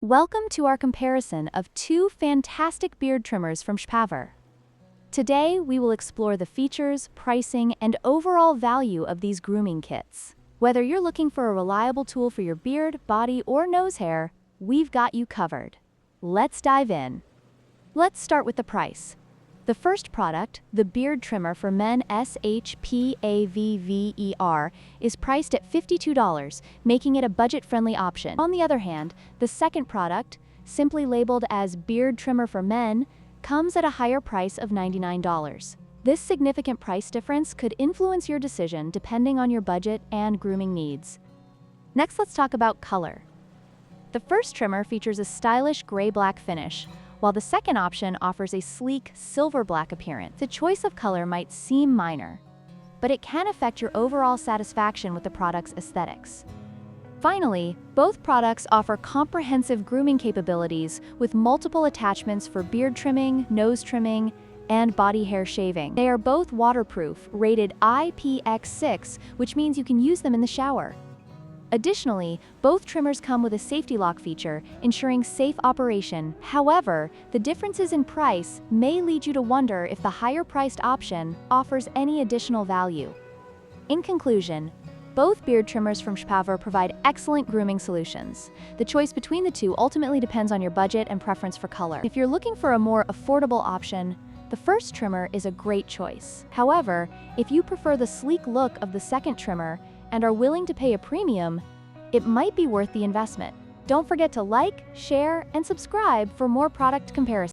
Welcome to our comparison of two fantastic beard trimmers from SHPAVVVER. Today, we will explore the features, pricing, and overall value of these grooming kits. Whether you're looking for a reliable tool for your beard, body, or nose hair, we've got you covered. Let's dive in. Let's start with the price. The first product, the beard trimmer for men SHPAVVER, is priced at $52, making it a budget-friendly option. On the other hand, the second product, simply labeled as beard trimmer for men, comes at a higher price of $99. This significant price difference could influence your decision depending on your budget and grooming needs. Next, let's talk about color. The first trimmer features a stylish gray-black finish, while the second option offers a sleek silver-black appearance. The choice of color might seem minor, but it can affect your overall satisfaction with the product's aesthetics. Finally, both products offer comprehensive grooming capabilities with multiple attachments for beard trimming, nose trimming, and body hair shaving. They are both waterproof, rated IPX6, which means you can use them in the shower. Additionally, both trimmers come with a safety lock feature, ensuring safe operation. However, the differences in price may lead you to wonder if the higher-priced option offers any additional value. In conclusion, both beard trimmers from SHPAVVVER provide excellent grooming solutions. The choice between the two ultimately depends on your budget and preference for color. If you're looking for a more affordable option, the first trimmer is a great choice. However, if you prefer the sleek look of the second trimmer and are willing to pay a premium, it might be worth the investment. Don't forget to like, share, and subscribe for more product comparisons.